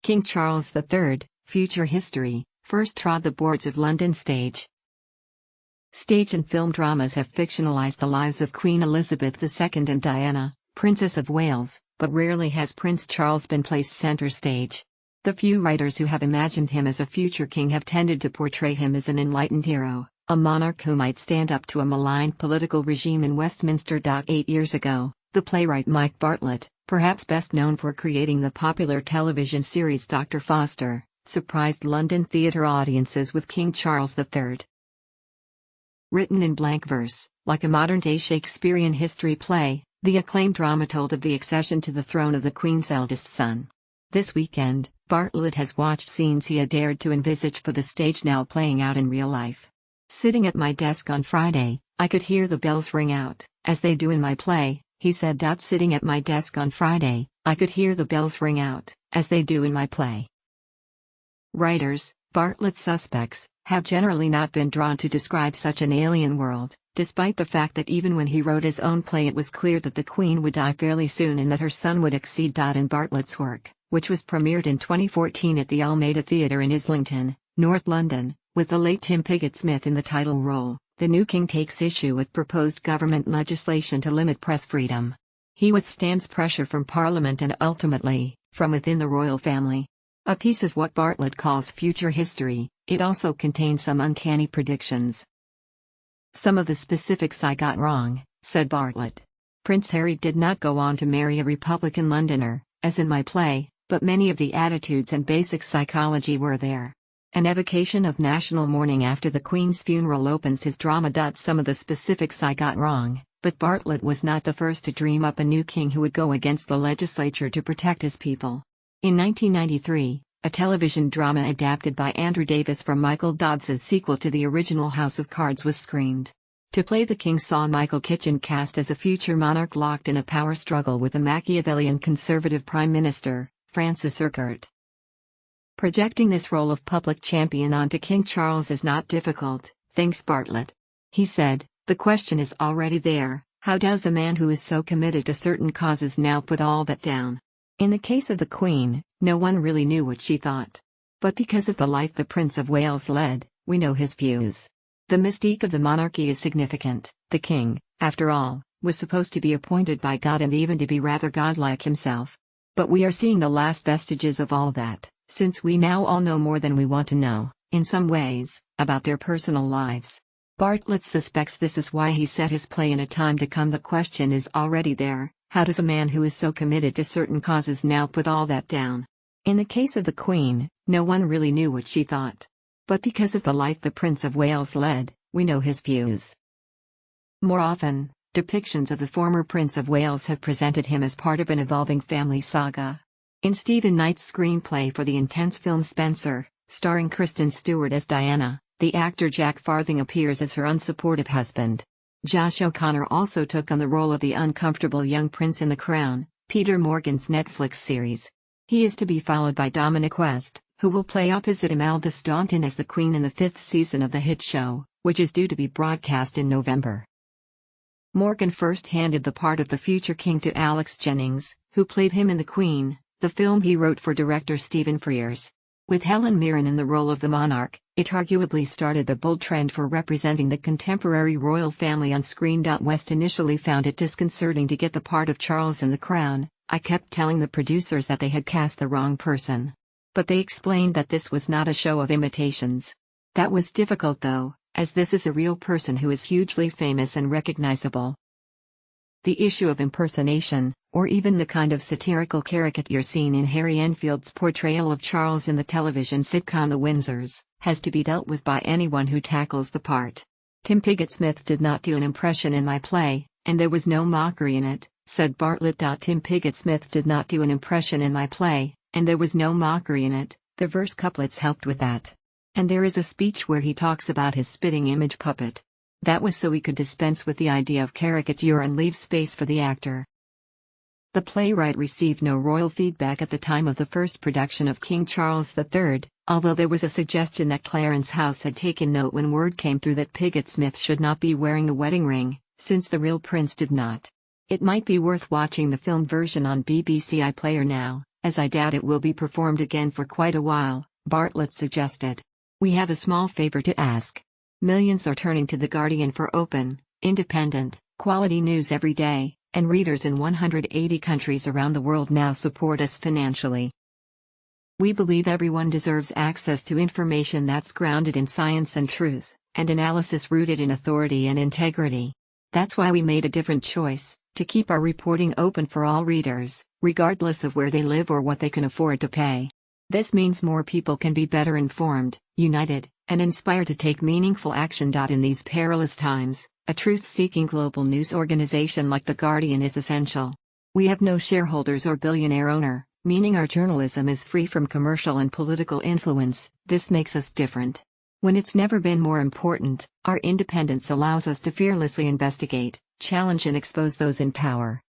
King Charles III, Future History, first trod the boards of London stage. Stage and film dramas have fictionalized the lives of Queen Elizabeth II and Diana, Princess of Wales, but rarely has Prince Charles been placed center stage. The few writers who have imagined him as a future king have tended to portray him as an enlightened hero, a monarch who might stand up to a maligned political regime in Westminster. 8 years ago, the playwright Mike Bartlett, perhaps best known for creating the popular television series Dr. Foster, surprised London theatre audiences with King Charles III. Written in blank verse, like a modern-day Shakespearean history play, the acclaimed drama told of the accession to the throne of the Queen's eldest son. This weekend, Bartlett has watched scenes he had dared to envisage for the stage now playing out in real life. Sitting at my desk on Friday, I could hear the bells ring out, as they do in my play, he said. Sitting at my desk on Friday, I could hear the bells ring out, as they do in my play. Writers, Bartlett's suspects, have generally not been drawn to describe such an alien world, despite the fact that even when he wrote his own play it was clear that the Queen would die fairly soon and that her son would succeed. In Bartlett's work, which was premiered in 2014 at the Almeida Theatre in Islington, North London, with the late Tim Pigott-Smith in the title role, the new king takes issue with proposed government legislation to limit press freedom. He withstands pressure from Parliament and ultimately, from within the royal family. A piece of what Bartlett calls future history, it also contains some uncanny predictions. Some of the specifics I got wrong, said Bartlett. Prince Harry did not go on to marry a Republican Londoner, as in my play, but many of the attitudes and basic psychology were there. An evocation of national mourning after the Queen's funeral opens his drama. Some of the specifics I got wrong, but Bartlett was not the first to dream up a new king who would go against the legislature to protect his people. In 1993, a television drama adapted by Andrew Davis from Michael Dodd's sequel to the original House of Cards was screened. To play the king saw Michael Kitchen cast as a future monarch locked in a power struggle with a Machiavellian conservative prime minister, Francis Urquhart. Projecting this role of public champion onto King Charles is not difficult, thinks Bartlett. He said, the question is already there: how does a man who is so committed to certain causes now put all that down? In the case of the Queen, no one really knew what she thought. But because of the life the Prince of Wales led, we know his views. The mystique of the monarchy is significant. The king, after all, was supposed to be appointed by God and even to be rather godlike himself. But we are seeing the last vestiges of all that, since we now all know more than we want to know, in some ways, about their personal lives. Bartlett suspects this is why he set his play in a time to come. The question is already there: how does a man who is so committed to certain causes now put all that down? In the case of the Queen, no one really knew what she thought. But because of the life the Prince of Wales led, we know his views. More often, depictions of the former Prince of Wales have presented him as part of an evolving family saga. In Stephen Knight's screenplay for the intense film Spencer, starring Kristen Stewart as Diana, the actor Jack Farthing appears as her unsupportive husband. Josh O'Connor also took on the role of the uncomfortable young prince in The Crown, Peter Morgan's Netflix series. He is to be followed by Dominic West, who will play opposite Imelda Staunton as the Queen in the 5th season of the hit show, which is due to be broadcast in November. Morgan first handed the part of the future king to Alex Jennings, who played him in The Queen, the film he wrote for director Stephen Frears. With Helen Mirren in the role of the monarch, it arguably started the bold trend for representing the contemporary royal family on screen. West initially found it disconcerting to get the part of Charles in The Crown. I kept telling the producers that they had cast the wrong person. But they explained that this was not a show of imitations. That was difficult though, as this is a real person who is hugely famous and recognizable. The issue of impersonation, or even the kind of satirical caricature seen in Harry Enfield's portrayal of Charles in the television sitcom The Windsors, has to be dealt with by anyone who tackles the part. Tim Pigott-Smith did not do an impression in my play, and there was no mockery in it, said Bartlett. Tim Pigott-Smith did not do an impression in my play, and there was no mockery in it. The verse couplets helped with that. And there is a speech where he talks about his spitting image puppet. That was so he could dispense with the idea of caricature and leave space for the actor. The playwright received no royal feedback at the time of the first production of King Charles III, although there was a suggestion that Clarence House had taken note when word came through that Pigott-Smith should not be wearing the wedding ring, since the real prince did not. It might be worth watching the film version on BBC iPlayer now, as I doubt it will be performed again for quite a while, Bartlett suggested. We have a small favor to ask. Millions are turning to The Guardian for open, independent, quality news every day, and readers in 180 countries around the world now support us financially. We believe everyone deserves access to information that's grounded in science and truth, and analysis rooted in authority and integrity. That's why we made a different choice, to keep our reporting open for all readers, regardless of where they live or what they can afford to pay. This means more people can be better informed, united, and inspired to take meaningful action. In these perilous times, a truth-seeking global news organization like The Guardian is essential. We have no shareholders or billionaire owner, meaning our journalism is free from commercial and political influence. This makes us different. When it's never been more important, our independence allows us to fearlessly investigate, challenge and expose those in power.